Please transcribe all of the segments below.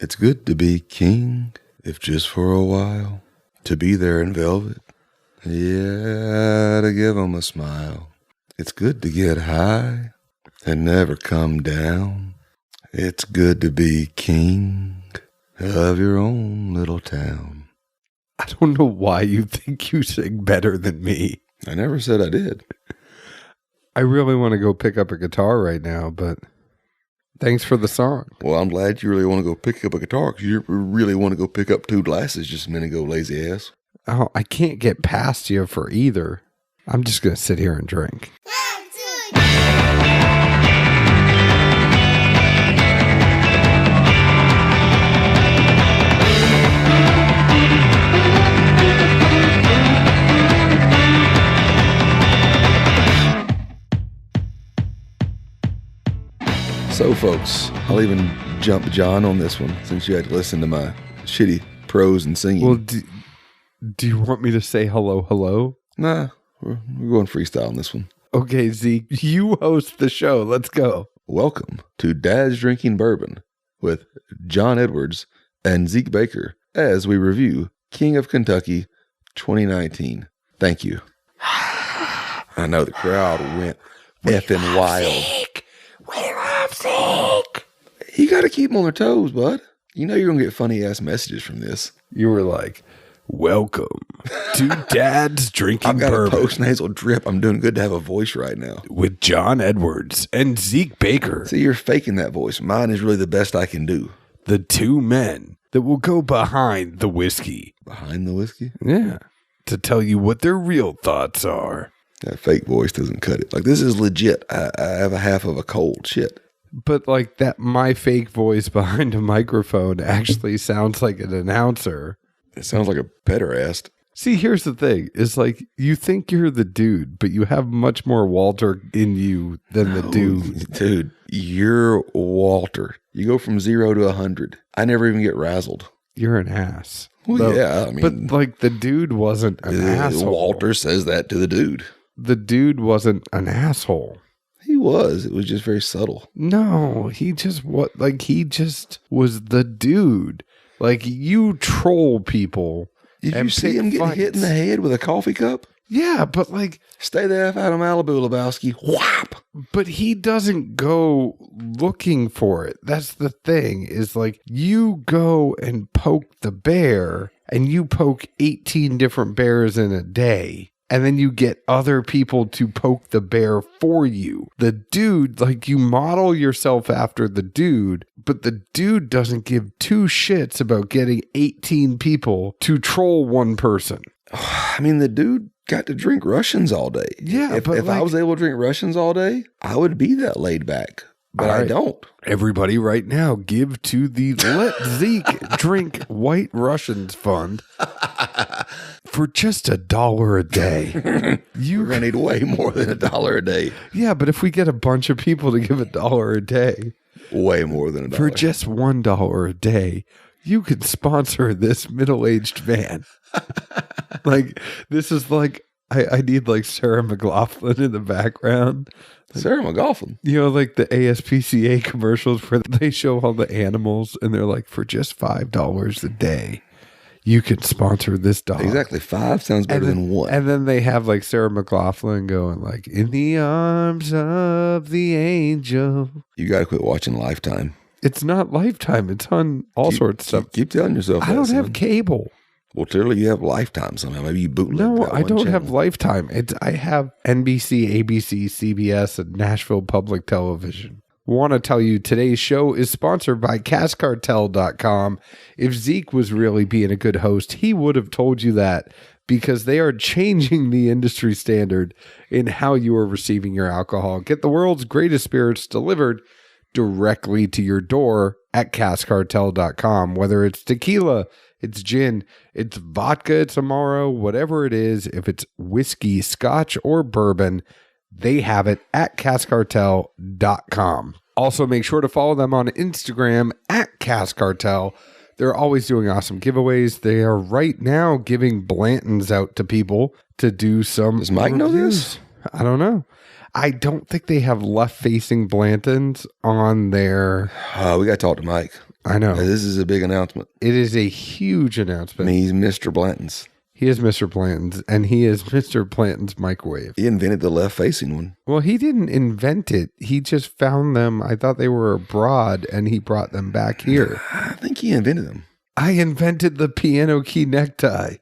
It's good to be king, if just for a while. To be there in velvet, yeah, to give 'em a smile. It's good to get high and never come down. It's good to be king of your own little town. I don't know why you think you sing better than me. I never said I did. I really want to go pick up a guitar right now, but thanks for the song. Well, I'm glad you really want to go pick up a guitar because you really want to go pick up 2 glasses just a minute ago, lazy ass. Oh, I can't get past you for either. I'm just going to sit here and drink. So, folks, I'll even jump John on this one since you had to listen to my shitty prose and singing. Well, do you want me to say hello? Nah, we're going freestyle on this one. Okay, Zeke, you host the show. Let's go. Welcome to Dad's Drinking Bourbon with John Edwards and Zeke Baker as we review King of Kentucky 2019. Thank you. I know the crowd went effing wild. Zeke. We love Zeke. You got to keep them on their toes, bud. You know you're going to get funny-ass messages from this. You were like, welcome to Dad's Drinking I've got Bourbon. a post-nasal drip. I'm doing good to have a voice right now. With John Edwards and Zeke Baker. See, you're faking that voice. Mine is really the best I can do. The 2 men that will go behind the whiskey. Behind the whiskey? Yeah. To tell you what their real thoughts are. That fake voice doesn't cut it. Like, this is legit. I have a half of a cold. Shit. But like that, my fake voice behind a microphone actually sounds like an announcer. It sounds like a pederast. See, here's the thing. It's like you think you're the dude, but you have much more Walter in you than the dude. Dude, you're Walter. You go from 0 to 100. I never even get razzled. You're an ass. Well, yeah, I mean. But like the dude wasn't an asshole. Walter says that to the dude. The dude wasn't an asshole. He was. It was just very subtle. No, he just was the dude. Like you troll people. Did you see him get hit in the head with a coffee cup? Yeah, but like stay the F out of Malibu, Lebowski. Whap! But he doesn't go looking for it. That's the thing, is like you go and poke the bear and you poke 18 different bears in a day. And then you get other people to poke the bear for you. The dude, like you model yourself after the dude, but the dude doesn't give 2 shits about getting 18 people to troll one person. I mean, the dude got to drink Russians all day. Yeah, if I was able to drink Russians all day, I would be that laid back. But I don't. Everybody right now give to the Let Zeke Drink White Russians Fund for just $1 a day. We're going to need way more than $1 a day. Yeah, but if we get a bunch of people to give $1 a day. Way more than $1. For just $1 a day, you can sponsor this middle-aged man. Like, this is like, I need like Sarah McLachlan in the background. Sarah McLachlan. You know, like the ASPCA commercials where they show all the animals and they're like, for just $5 a day, you can sponsor this dog. Exactly. 5 sounds better than 1. And then they have like Sarah McLachlan going like, in the arms of the angel. You got to quit watching Lifetime. It's not Lifetime. It's on all sorts of stuff. Keep telling yourself I don't have cable. Well, clearly you have Lifetime somehow. Maybe you bootleg. No, I don't have Lifetime. I have NBC, ABC, CBS, and Nashville Public Television. Want to tell you today's show is sponsored by CashCartel.com. If Zeke was really being a good host, he would have told you that because they are changing the industry standard in how you are receiving your alcohol. Get the world's greatest spirits delivered directly to your door at CashCartel.com. Whether it's tequila, it's gin, it's vodka, it's Amaro, whatever it is, if it's whiskey, scotch, or bourbon, they have it at CashCartel.com. Also, make sure to follow them on Instagram at CashCartel. They're always doing awesome giveaways. They are right now giving Blantons out to people to do some Does Mike know this? I don't know. I don't think they have left-facing Blantons on their... We got to talk to Mike. I know. This is a big announcement. It is a huge announcement. I mean, he's Mr. Blanton's. He is Mr. Blanton's, and he is Mr. Blanton's microwave. He invented the left-facing one. Well, he didn't invent it. He just found them. I thought they were abroad, and he brought them back here. I think he invented them. I invented the piano key necktie.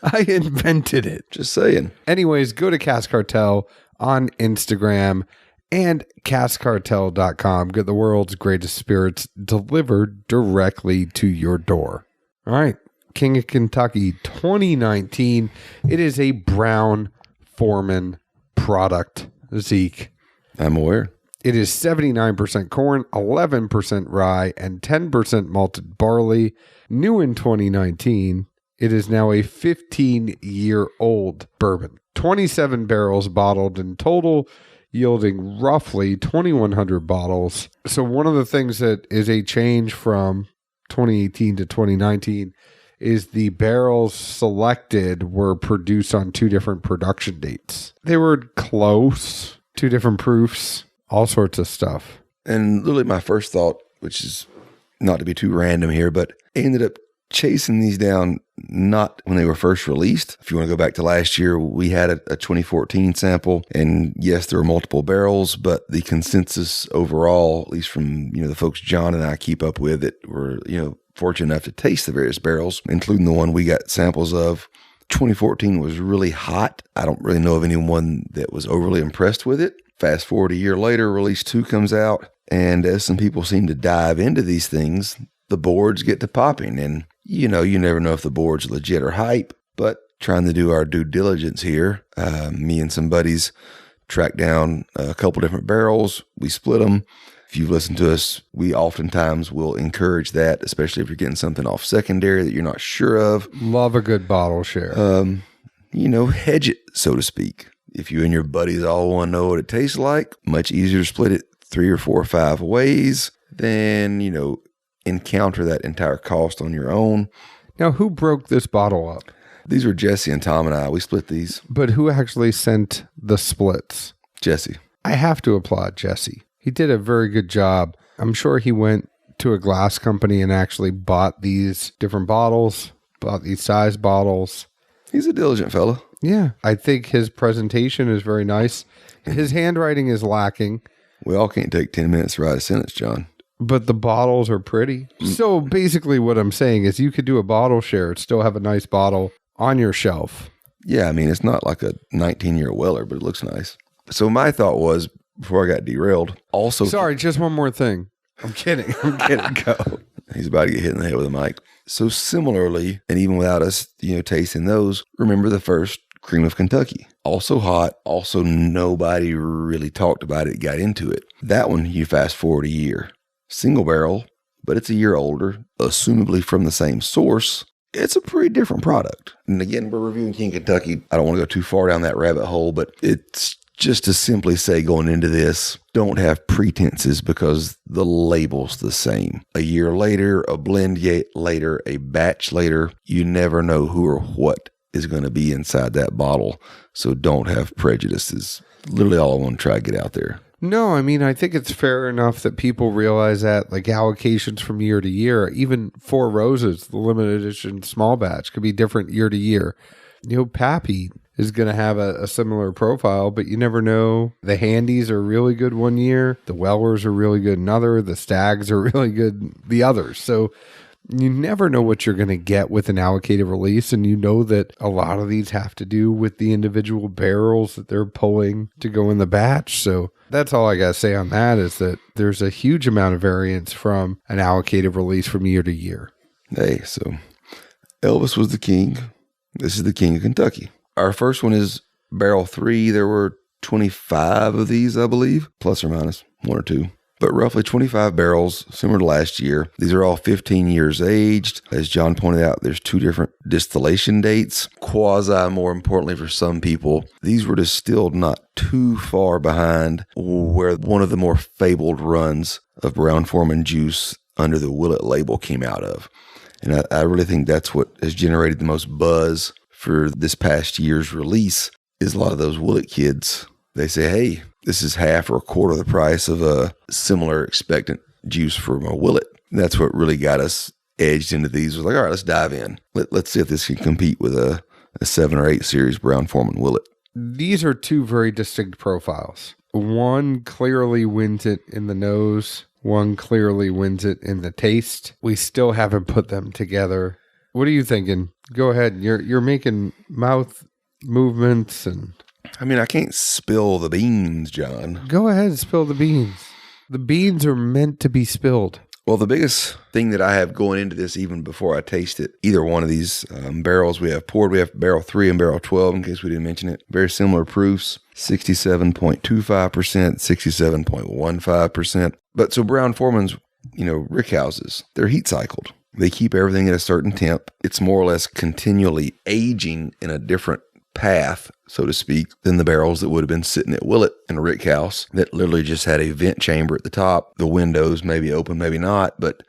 I invented it. Just saying. Anyways, go to Cask Cartel on Instagram and caskcartel.com. Get the world's greatest spirits delivered directly to your door. All right. King of Kentucky 2019. It is a Brown Foreman product, Zeke. I'm aware. It is 79% corn, 11% rye, and 10% malted barley. New in 2019. It is now a 15-year-old bourbon. 27 barrels bottled in total, yielding roughly 2,100 bottles. So one of the things that is a change from 2018 to 2019 is the barrels selected were produced on two different production dates. They were close, two different proofs, all sorts of stuff. And literally my first thought, which is not to be too random here, but I ended up chasing these down not when they were first released. If you want to go back to last year, we had a 2014 sample, and yes, there were multiple barrels, but the consensus overall, at least from the folks John and I keep up with, that were fortunate enough to taste the various barrels, including the one we got samples of. 2014 was really hot. I don't really know of anyone that was overly impressed with it. Fast forward a year later, release 2 comes out, and as some people seem to dive into these things, the boards get to popping, and you never know if the board's legit or hype, but trying to do our due diligence here, me and some buddies tracked down a couple different barrels. We split them. If you've listened to us, we oftentimes will encourage that, especially if you're getting something off secondary that you're not sure of. Love a good bottle share. Hedge it, so to speak. If you and your buddies all want to know what it tastes like, much easier to split it 3 or 4 or 5 ways than, encounter that entire cost on your own. Now, who broke this bottle up? These were Jesse and Tom and I. We split these. But who actually sent the splits? Jesse. I have to applaud Jesse. He did a very good job. I'm sure he went to a glass company and actually bought these different bottles, bought these size bottles. He's a diligent fella. Yeah. I think his presentation is very nice. His handwriting is lacking. We all can't take 10 minutes to write a sentence, John. But the bottles are pretty. So basically what I'm saying is you could do a bottle share and still have a nice bottle on your shelf. Yeah, I mean, it's not like a 19-year Weller, but it looks nice. So my thought was, before I got derailed, also... Sorry, just one more thing. I'm kidding. Go. He's about to get hit in the head with a mic. So similarly, and even without us, tasting those, remember the first Cream of Kentucky. Also hot. Also nobody really talked about it, got into it. That one, you fast forward a year. Single barrel, but it's a year older, assumably from the same source. It's a pretty different product. And again, we're reviewing King Kentucky. I don't want to go too far down that rabbit hole, but it's just to simply say going into this, don't have pretenses because the label's the same. A year later, a blend later, a batch later, you never know who or what is going to be inside that bottle. So don't have prejudices. Literally all I want to try to get out there. No, I mean, I think it's fair enough that people realize that like allocations from year to year, even Four Roses, the limited edition small batch, could be different year to year. Pappy is going to have a similar profile, but you never know. The Handies are really good one year. The Wellers are really good another. The Stags are really good the others. So you never know what you're going to get with an allocated release. And you know that a lot of these have to do with the individual barrels that they're pulling to go in the batch. So that's all I got to say on that is that there's a huge amount of variance from an allocated release from year to year. Hey, so Elvis was the king. This is the King of Kentucky. Our first one is barrel 3. There were 25 of these, I believe, plus or minus 1 or 2. But roughly 25 barrels, similar to last year. These are all 15 years aged. As John pointed out, there's 2 different distillation dates. Quasi, more importantly for some people, these were distilled not too far behind where one of the more fabled runs of Brown-Forman juice under the Willet label came out of. And I really think that's what has generated the most buzz for this past year's release is a lot of those Willet kids they say, hey, this is half or a quarter of the price of a similar expectant juice from a Willet. That's what really got us edged into these. Was like, all right, let's dive in. Let's see if this can compete with a 7 or 8 series Brown-Forman Willet. These are two very distinct profiles. One clearly wins it in the nose. One clearly wins it in the taste. We still haven't put them together. What are you thinking? Go ahead. You're making mouth movements and... I mean, I can't spill the beans, John. Go ahead and spill the beans. The beans are meant to be spilled. Well, the biggest thing that I have going into this, even before I taste it, either one of these barrels we have poured, we have barrel 3 and barrel 12, in case we didn't mention it. Very similar proofs, 67.25%, 67.15%. But so Brown-Forman's, rick houses, they're heat cycled. They keep everything at a certain temp. It's more or less continually aging in a different path, so to speak, than the barrels that would have been sitting at Willet in a rick house that literally just had a vent chamber at the top, the windows maybe open, maybe not, but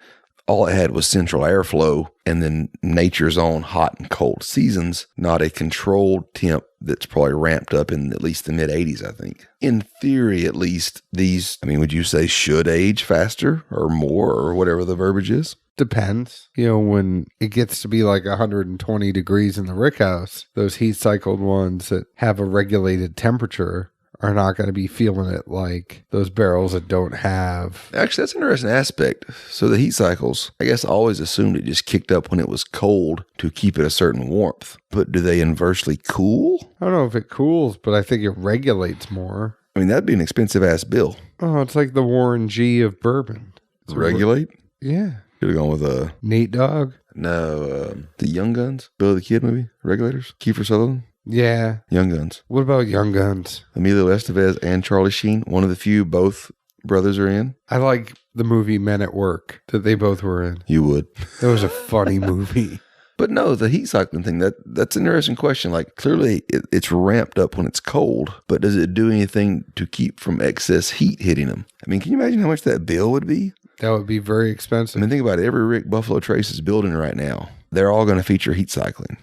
all it had was central airflow and then nature's own hot and cold seasons, not a controlled temp that's probably ramped up in at least the mid 80s, I think. In theory, at least, these, would you say should age faster or more or whatever the verbiage is? Depends. When it gets to be like 120 degrees in the rick house, those heat cycled ones that have a regulated temperature are not going to be feeling it like those barrels that don't have. Actually, that's an interesting aspect. So the heat cycles, I guess I always assumed it just kicked up when it was cold to keep it a certain warmth. But do they inversely cool? I don't know if it cools, but I think it regulates more. That'd be an expensive ass bill. Oh, it's like the Warren G of bourbon. Regulate? Yeah. Could have gone with Nate Dogg? No, the Young Guns, Bill the Kid movie, Regulators, Kiefer Sutherland. Yeah. Young Guns. What about Young Guns? Emilio Estevez and Charlie Sheen, one of the few both brothers are in. I like the movie Men at Work that they both were in. You would. That was a funny movie. But no, the heat cycling thing, that's an interesting question. Like, clearly it's ramped up when it's cold, but does it do anything to keep from excess heat hitting them? Can you imagine how much that bill would be? That would be very expensive. Think about it. Every Rick Buffalo Trace is building right now. They're all going to feature heat cycling.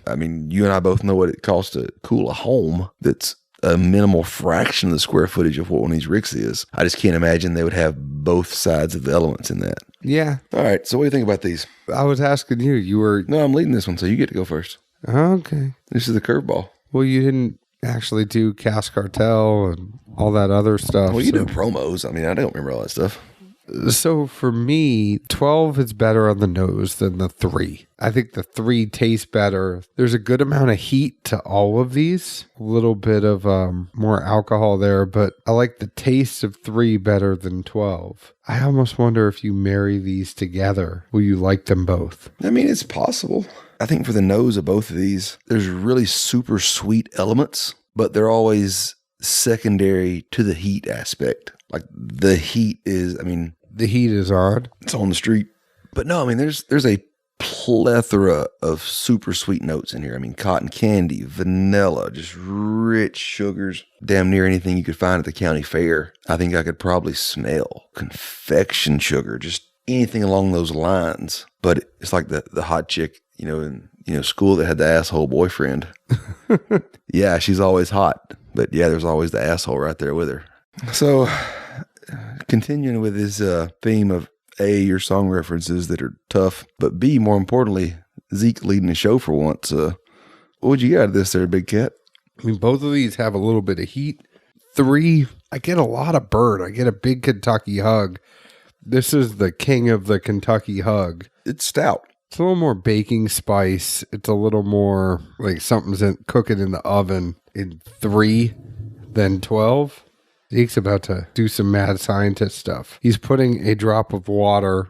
You and I both know what it costs to cool a home that's a minimal fraction of the square footage of what one of these Ricks is. I just can't imagine they would have both sides of the elements in that. Yeah. All right. So what do you think about these? I was asking you. You were... No, I'm leading this one, so you get to go first. Okay. This is the curveball. Well, you didn't actually do Cask Cartel and all that other stuff. Well, you do promos. I don't remember all that stuff. So for me, 12 is better on the nose than the 3. I think the 3 tastes better. There's a good amount of heat to all of these. A little bit of more alcohol there, but I like the taste of 3 better than 12. I almost wonder if you marry these together, will you like them both? It's possible. I think for the nose of both of these, there's really super sweet elements, but they're always secondary to the heat aspect. Like the heat is, the heat is on. It's on the street. But no, there's a plethora of super sweet notes in here. Cotton candy, vanilla, just rich sugars, damn near anything you could find at the county fair. I think I could probably smell confection sugar, just anything along those lines. But it's like the hot chick, in school that had the asshole boyfriend. Yeah, she's always hot. But yeah, there's always the asshole right there with her. So, continuing with this theme of A, your song references that are tough, but B, more importantly, Zeke leading the show for once. What would you got of this there, Big Cat? Both of these have a little bit of heat. 3, I get a lot of burn. I get a big Kentucky hug. This is the king of the Kentucky hug. It's stout. It's a little more baking spice. It's a little more like something's cooking in the oven in 3 than 12. Zeke's about to do some mad scientist stuff. He's putting a drop of water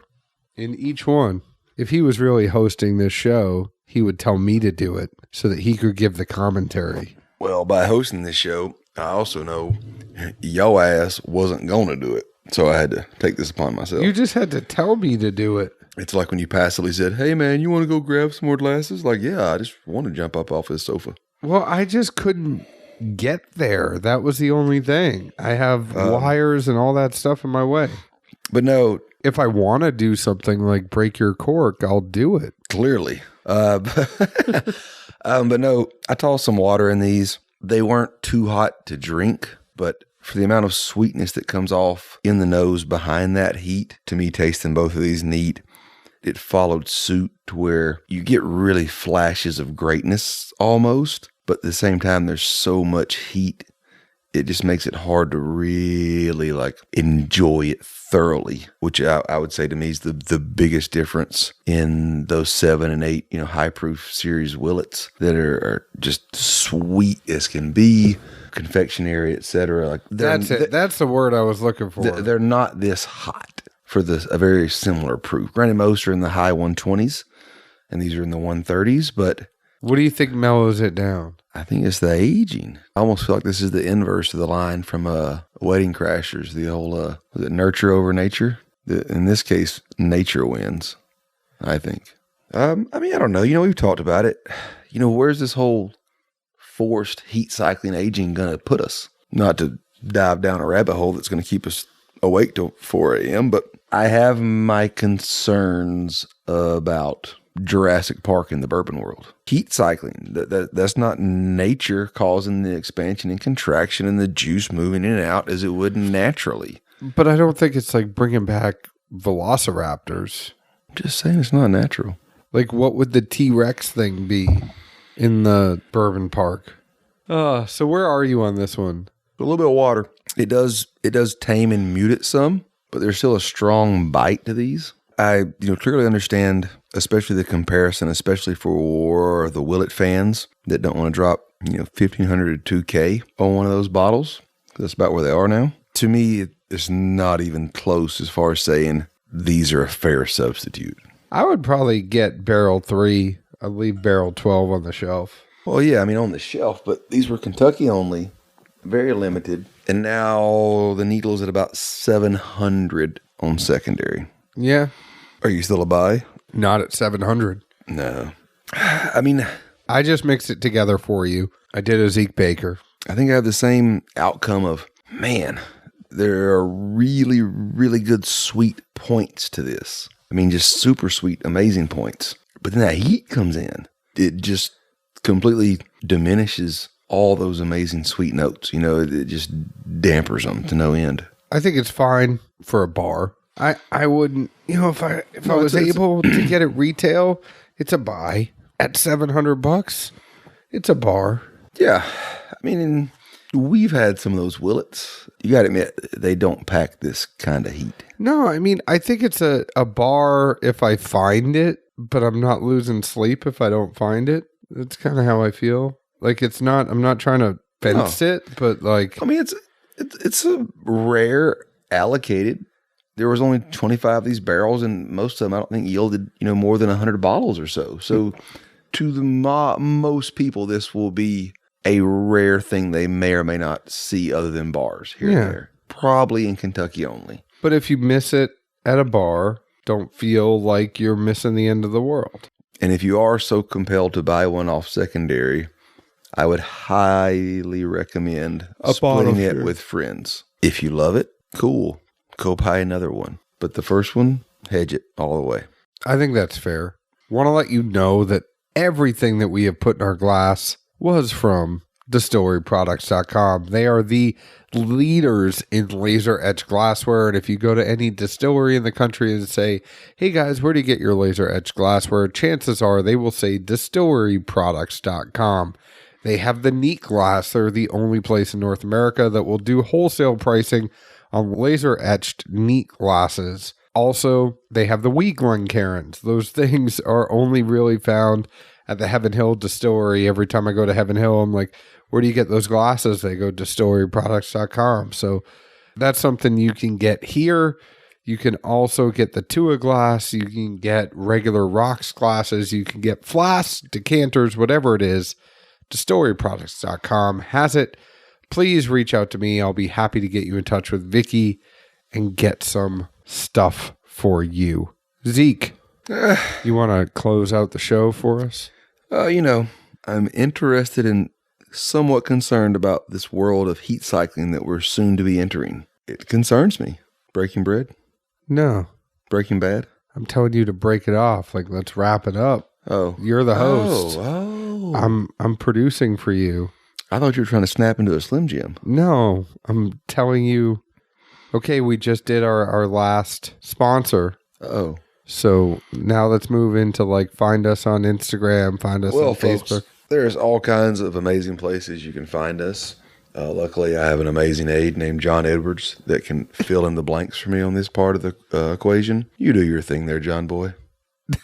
in each one. If he was really hosting this show, he would tell me to do it so that he could give the commentary. Well, by hosting this show, I also know yo ass wasn't going to do it. So I had to take this upon myself. You just had to tell me to do it. It's like when you passively said, hey man, you want to go grab some more glasses? Like, yeah, I just want to jump up off this sofa. Well, I just couldn't get there. That was the only thing. I have wires and all that stuff in my way. But no. If I want to do something like break your cork, I'll do it. Clearly. But no, I tossed some water in these. They weren't too hot to drink, But for the amount of sweetness that comes off in the nose behind that heat, to me, tasting both of these neat, it followed suit to where you get really flashes of greatness almost, but at the same time, there's so much heat. It just makes it hard to really like enjoy it thoroughly, which I would say to me is the biggest difference in those 7 and 8, high proof series Willets that are just sweet as can be, confectionery, etc. Like that's it. That's the word I was looking for. They're not this hot for a very similar proof. Granted, most are in the high 120s, and these are in the 130s, but what do you think mellows it down? I think it's the aging. I almost feel like this is the inverse of the line from Wedding Crashers, the whole, was it nurture over nature? In this case, nature wins, I think. I don't know. We've talked about it. Where's this whole forced heat cycling aging going to put us? Not to dive down a rabbit hole that's going to keep us awake till 4 a.m., but I have my concerns about Jurassic Park in the bourbon world. Heat cycling, that's not nature causing the expansion and contraction and the juice moving in and out as it would naturally. But I don't think it's like bringing back velociraptors. Just saying it's not natural. Like, what would the T-Rex thing be in the bourbon park? So where are you on this one? A little bit of water. It does tame and mute it some, but there's still a strong bite to these. I clearly understand, especially the comparison, especially for the Willet fans that don't want to drop $1,500 to $2,000 on one of those bottles. That's about where they are now. To me, it's not even close as far as saying these are a fair substitute. I would probably get barrel 3. I'd leave barrel 12 on the shelf. Well, yeah, on the shelf, but these were Kentucky only, very limited, and now the needle's at about 700 on secondary. Yeah. Are you still a buy? Not at 700. No. I just mixed it together for you. I did a Zeke Baker. I think I have the same outcome of, man, there are really, really good sweet points to this. Just super sweet, amazing points. But then that heat comes in. It just completely diminishes all those amazing sweet notes. It just dampers them to no end. I think it's fine for a bar. I wouldn't, if I was able to get it retail, it's a buy. At $700, it's a bar. Yeah. We've had some of those Willets. You got to admit, they don't pack this kind of heat. No, I think it's a bar if I find it, but I'm not losing sleep if I don't find it. That's kind of how I feel. Like, I'm not trying to fence it, but like. It's a rare allocated. There was only 25 of these barrels, and most of them I don't think yielded, more than 100 bottles or so. So to the most people, this will be a rare thing they may or may not see other than bars here and there. Probably in Kentucky only. But if you miss it at a bar, don't feel like you're missing the end of the world. And if you are so compelled to buy one off secondary, I would highly recommend splitting it with friends. If you love it, cool. Go buy another one. But the first one, hedge it all the way. I think that's fair. Want to let you know that everything that we have put in our glass was from distilleryproducts.com. They are the leaders in laser etched glassware. And if you go to any distillery in the country and say, hey guys, where do you get your laser etched glassware? Chances are they will say distilleryproducts.com. They have the neat glass. They're the only place in North America that will do wholesale pricing on laser-etched neat glasses. Also, they have the Wee Glencairns. Those things are only really found at the Heaven Hill Distillery. Every time I go to Heaven Hill, I'm like, where do you get those glasses? They go to distilleryproducts.com. So that's something you can get here. You can also get the Tua glass. You can get regular rocks glasses. You can get flasks, decanters, whatever it is. Distilleryproducts.com has it. Please reach out to me. I'll be happy to get you in touch with Vicky and get some stuff for you. Zeke, you want to close out the show for us? I'm interested and somewhat concerned about this world of heat cycling that we're soon to be entering. It concerns me. Breaking Bread? No. Breaking Bad? I'm telling you to break it off. Like, let's wrap it up. Oh. You're the host. Oh. I'm producing for you. I thought you were trying to snap into a Slim Jim. No, I'm telling you. Okay, we just did our last sponsor. Oh. So now let's move into like find us on Instagram, find us on folks, Facebook. There's all kinds of amazing places you can find us. Luckily, I have an amazing aide named John Edwards that can fill in the blanks for me on this part of the equation. You do your thing there, John boy.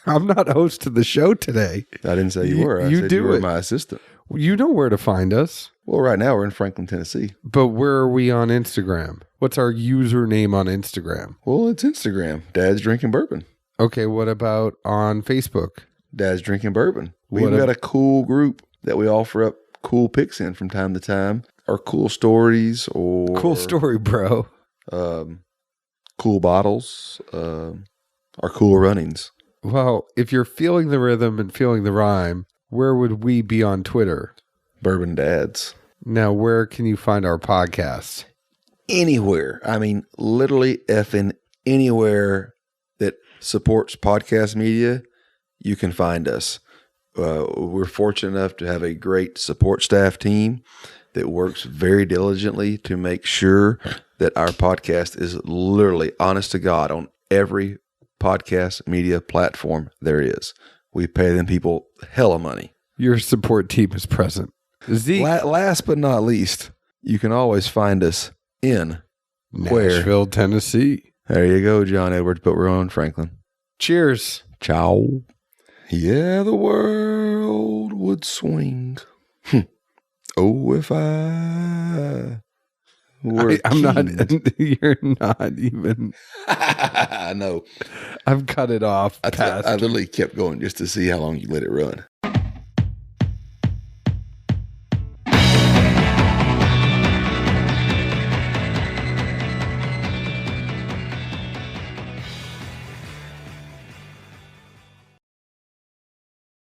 I'm not host of the show today. I didn't say you were. I said you were my assistant. You know where to find us. Well, right now we're in Franklin, Tennessee. But where are we on Instagram? What's our username on Instagram? Well, it's Instagram. Dad's Drinking Bourbon. Okay, what about on Facebook? Dad's Drinking Bourbon. We've got a cool group that we offer up cool pics in from time to time. Or cool stories or... Cool story, bro. Cool bottles. Or cool runnings. Well, if you're feeling the rhythm and feeling the rhyme, where would we be on Twitter? Bourbon Dads. Now, where can you find our podcast? Anywhere. I mean, literally effing anywhere that supports podcast media, you can find us. We're fortunate enough to have a great support staff team that works very diligently to make sure that our podcast is literally, honest to God, on every podcast media platform there is. We pay them people hella money. Your support team is present. Zeke. Last but not least, you can always find us in Nashville, Tennessee. There you go, John Edwards, but we're on Franklin. Cheers. Ciao. Yeah, the world would swing. Oh, if I were I'm not, you're not even. I know. I've cut it off. I literally kept going just to see how long you let it run.